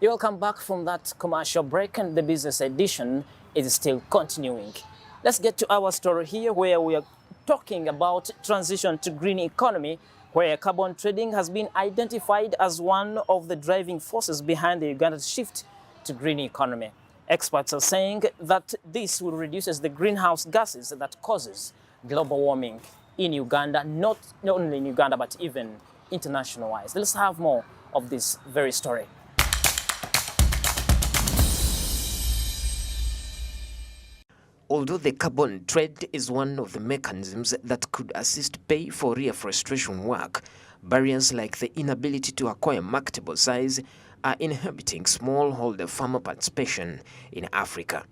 You're welcome back from that commercial break, and the business edition is still continuing. Let's get to our story here, where we are talking about transition to green economy, where carbon trading has been identified as one of the driving forces behind the Uganda's shift to green economy. Experts are saying that this will reduce the greenhouse gases that causes global warming in Uganda, not only in Uganda, but even international-wise. Let's have more of this very story. Although the carbon trade is one of the mechanisms that could assist pay for reforestation work, barriers like the inability to acquire marketable size are inhibiting smallholder farmer participation in Africa.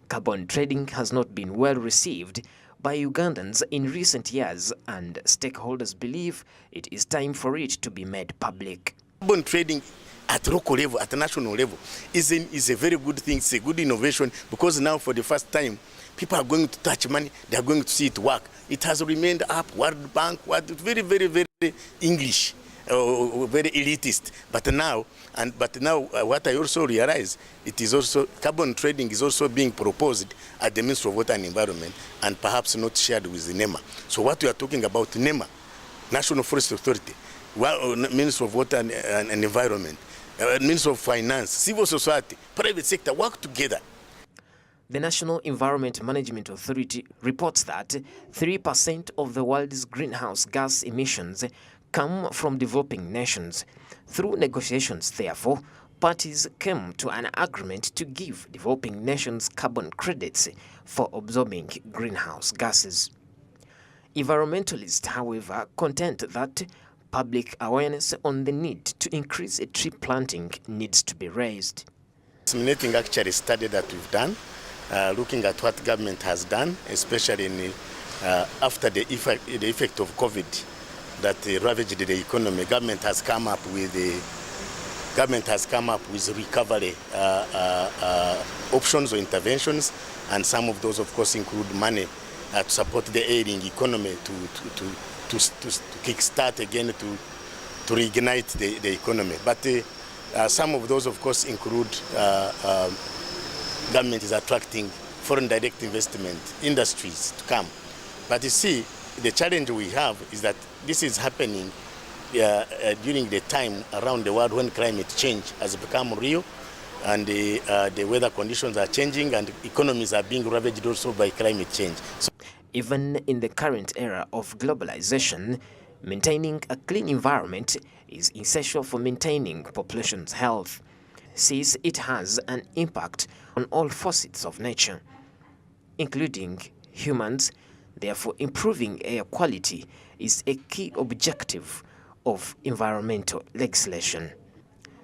Carbon trading has not been well received by Ugandans in recent years, and stakeholders believe it is time for it to be made public. Carbon trading at local level, at national level, is a very good thing. It's a good innovation, because now for the first time, people are going to touch money. They are going to see it work. It has remained up, World Bank, very, very, very English, very elitist. But now, what I also realize, it is also carbon trading is also being proposed at the Ministry of Water and Environment, and perhaps not shared with the NEMA. So what we are talking about, NEMA, National Forest Authority, Ministry of Water and Environment, Ministry of Finance, civil society, private sector work together. The National Environment Management Authority reports that 3% of the world's greenhouse gas emissions come from developing nations. Through negotiations, therefore, parties came to an agreement to give developing nations carbon credits for absorbing greenhouse gases. Environmentalists, however, contend that public awareness on the need to increase tree planting needs to be raised. Disseminating actually a study that we've done, looking at what government has done, especially after the effect of COVID that ravaged the economy. Government has come up with recovery options or interventions, and some of those, of course, include money to support the ailing economy to kickstart again, to reignite the economy. But some of those, of course, include government is attracting foreign direct investment industries to come. But you see, the challenge we have is that this is happening during the time around the world when climate change has become real, and the weather conditions are changing, and economies are being ravaged also by climate change. Even in the current era of globalization, maintaining a clean environment is essential for maintaining population's health, since it has an impact on all facets of nature, including humans. Therefore, improving air quality is a key objective of environmental legislation.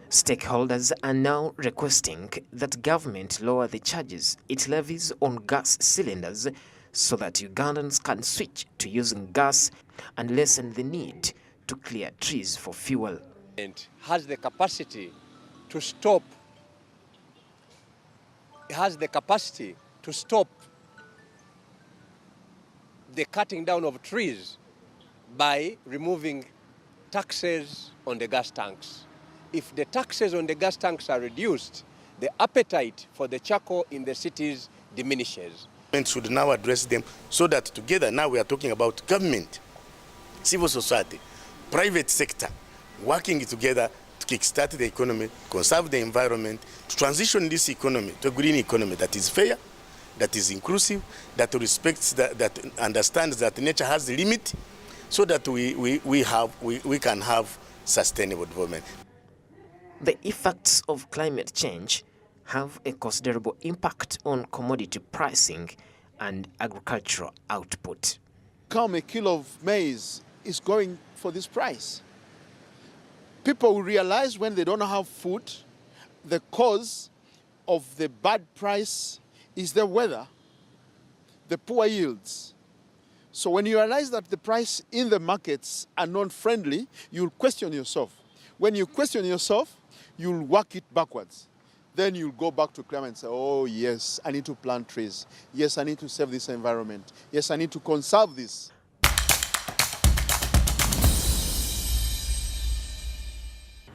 Stakeholders are now requesting that government lower the charges it levies on gas cylinders so that Ugandans can switch to using gas and lessen the need to clear trees for fuel. It has the capacity to stop. It has the capacity to stop the cutting down of trees by removing taxes on the gas tanks. If the taxes on the gas tanks are reduced, the appetite for the charcoal in the cities diminishes. Government should now address them, so that together now we are talking about government, civil society, private sector, working together to kickstart the economy, conserve the environment, to transition this economy to a green economy that is fair, that is inclusive, that respects, that understands that nature has a limit, so that we can have sustainable development. The effects of climate change have a considerable impact on commodity pricing and agricultural output. Come a kilo of maize is going for this price. People will realize when they don't have food, the cause of the bad price is the weather, the poor yields. So when you realize that the price in the markets are not friendly, you'll question yourself. When you question yourself, you'll work it backwards. Then you'll go back to climate and say, oh yes, I need to plant trees. Yes, I need to save this environment. Yes, I need to conserve this.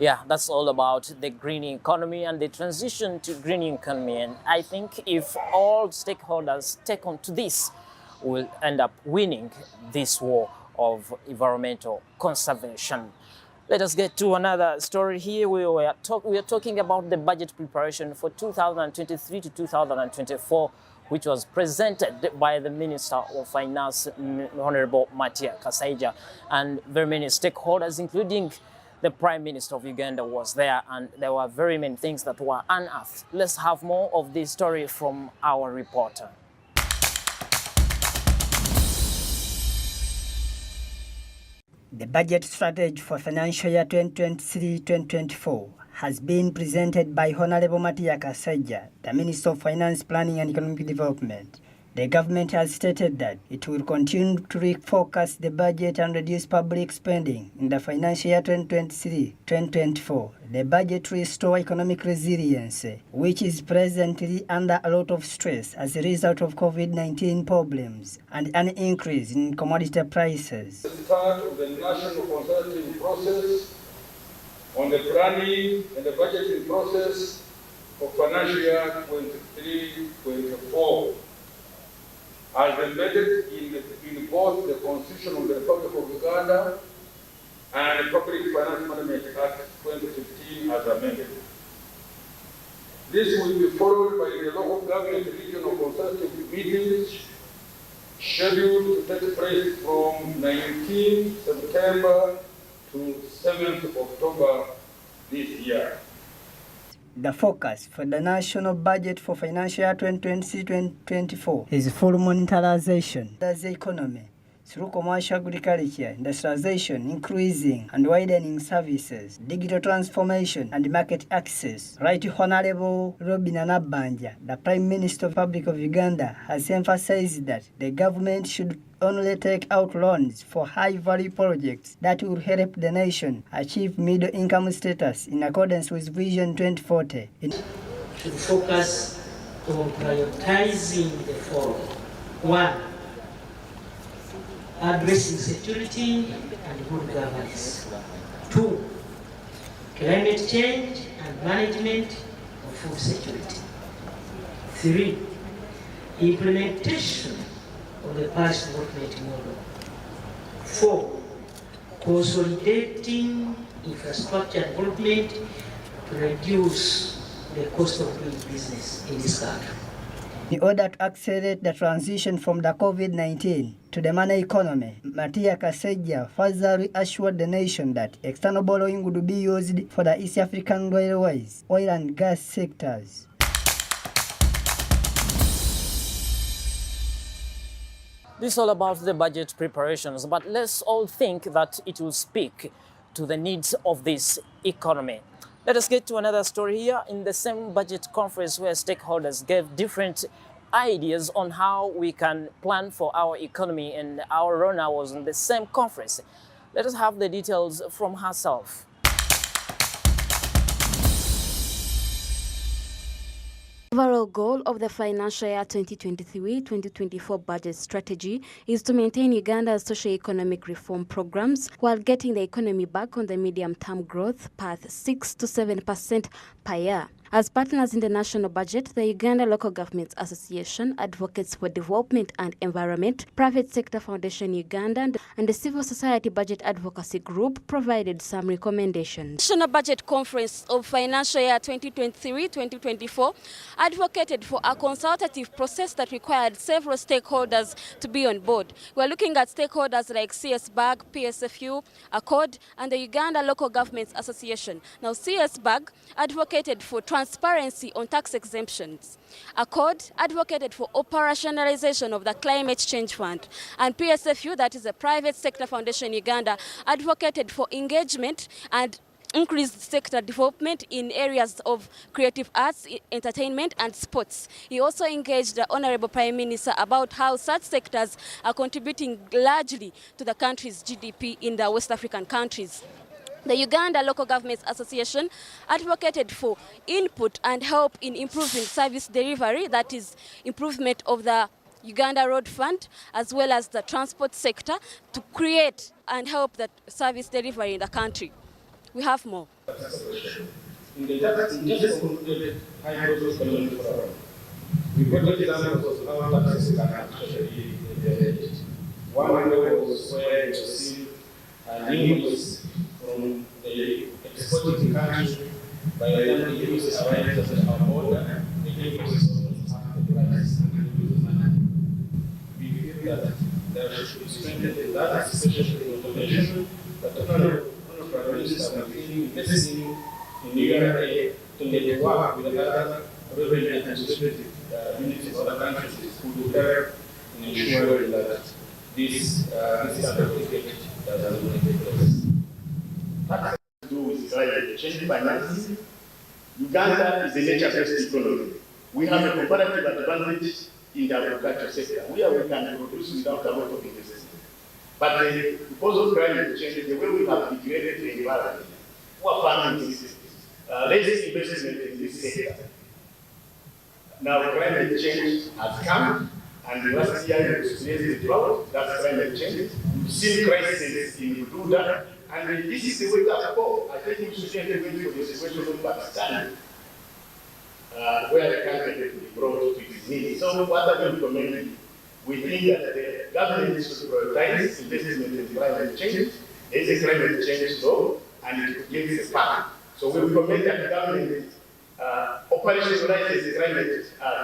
Yeah, that's all about the green economy and the transition to green economy. And I think if all stakeholders take on to this, we'll end up winning this war of environmental conservation. Let us get to another story here. We are talking about the budget preparation for 2023 to 2024, which was presented by the Minister of Finance, Honorable Matia Kasaija, and very many stakeholders, including the Prime Minister of Uganda was there, and there were very many things that were unearthed. Let's have more of this story from our reporter. The budget strategy for financial year 2023-2024 has been presented by Honorable Matia Kasaija, the Minister of Finance, Planning and Economic Development. The government has stated that it will continue to refocus the budget and reduce public spending in the financial year 2023-2024. The budget will restore economic resilience, which is presently under a lot of stress as a result of COVID-19 problems and an increase in commodity prices. As part of the national consulting process on the planning and the budgeting process for financial year 23-24. As embedded in both the Constitution of the Republic of Uganda and the Public Finance Management Act 2015 as amended. This will be followed by the local government regional consultative meetings scheduled to take place from 19 September to 7th October this year. The focus for the national budget for financial year 2023-2024 is full monetization of the economy through commercial agriculture, industrialization, increasing and widening services, digital transformation and market access. Right Honorable Robin Anabanja, the Prime Minister of the Republic of Uganda, has emphasized that the government should only take out loans for high-value projects that will help the nation achieve middle-income status in accordance with Vision 2040. Should focus on prioritizing the following. 1. Addressing security and good governance. 2. Climate change and management of food security. 3. Implementation of the Paris development model. 4. Consolidating infrastructure development to reduce the cost of doing business in this country. In order to accelerate the transition from the COVID-19 to the money economy, Matia Kasaija further assured the nation that external borrowing would be used for the East African railways, oil and gas sectors. This is all about the budget preparations, but let's all think that it will speak to the needs of this economy. Let us get to another story here in the same budget conference where stakeholders gave different ideas on how we can plan for our economy, and our runner was in the same conference. Let us have the details from herself. The overall goal of the financial year 2023-2024 budget strategy is to maintain Uganda's socio-economic reform programs while getting the economy back on the medium-term growth path 6 to 7% per year. As partners in the national budget, the Uganda Local Governments Association, Advocates for Development and Environment, Private Sector Foundation Uganda, and the Civil Society Budget Advocacy Group provided some recommendations. National Budget Conference of Financial Year 2023-2024 advocated for a consultative process that required several stakeholders to be on board. We're looking at stakeholders like CSBAG, PSFU, ACORD, and the Uganda Local Governments Association. Now, CSBAG advocated for transparency on tax exemptions. ACORD advocated for operationalization of the Climate Change Fund. And PSFU, that is a Private Sector Foundation Uganda, advocated for engagement and increased sector development in areas of creative arts, entertainment and sports. He also engaged the Honorable Prime Minister about how such sectors are contributing largely to the country's GDP in the West African countries. The Uganda Local Governments Association advocated for input and help in improving service delivery, that is improvement of the Uganda Road Fund, as well as the transport sector, to create and help that service delivery in the country. We have more. tax operation. In the just concluded high process economic forum, we got examples of how taxes can actually be leveraged. One way was where you receive an invoice from the exporting country by then the invoice arrives at our border, the invoice is half the price and we lose money. We feel that there should be strengthened in that, especially in automation, that the Prime Minister will be investing in URA to network with other revenue administrative units of other countries who will help in ensuring that this kind of leakage does not take place. Tax to do with climate change financing. Uganda is a nature-based economy. We have a comparative advantage in the agriculture sector, where we can produce without a lot of investment. But because of climate change, the way we have degraded the environment, poor farming systems, less investment in this sector. Now climate change has come, and last year we experienced the drought. That's climate change. We've seen crises in Bududa, and this is the wake-up call. I think we should wait for the situation of Pakistan, where the country will be brought to its knees. So what are we recommending? We think that the government should prioritize investment in climate change. There is a climate change law, and it gives a path. So we recommend that the government operationalizes the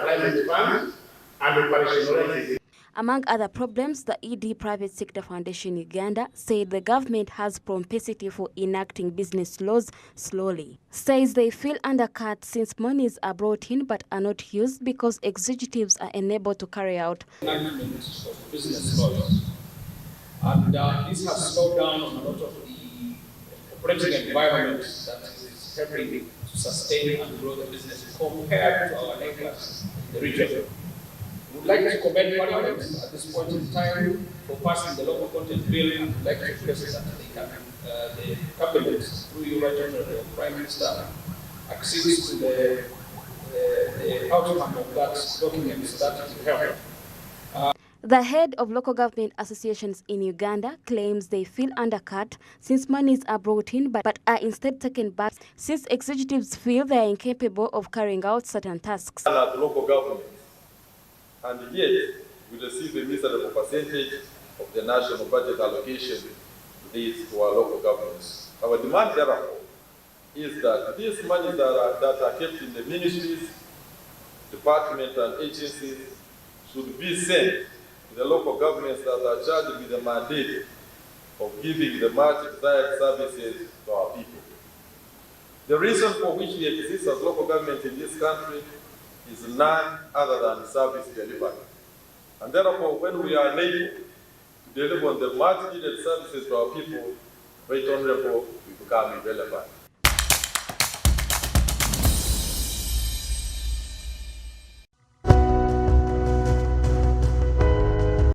climate fund and operationalizes it. Among other problems, the ED Private Sector Foundation Uganda said the government has propensity for enacting business laws slowly. Says they feel undercut since monies are brought in but are not used because executives are unable to carry out Enactment of business laws. And this has slowed down a lot of the operating environment that is helping to sustain and grow the business compared to our neighbors in the region. We would like to commend Parliament at this point in time for passing the local content bill, and would like to request that the Cabinet, through you, Right Honourable Prime Minister, accedes to the outcome of that document that will help. The head of local government associations in Uganda claims they feel undercut since monies are brought in but are instead taken back since executives feel they are incapable of carrying out certain tasks. As local government, and yet we receive a miserable percentage of the national budget allocation to our local governments. Our demand, therefore, is that these monies that are kept in the ministries, departments, and agencies should be sent to the local governments that are charged with the mandate of giving the much desired services to our people. The reason for which we exist as local government in this country is none other than service delivery. And therefore, when we are unable to deliver on the much needed services to our people, Right Honourable, we become irrelevant.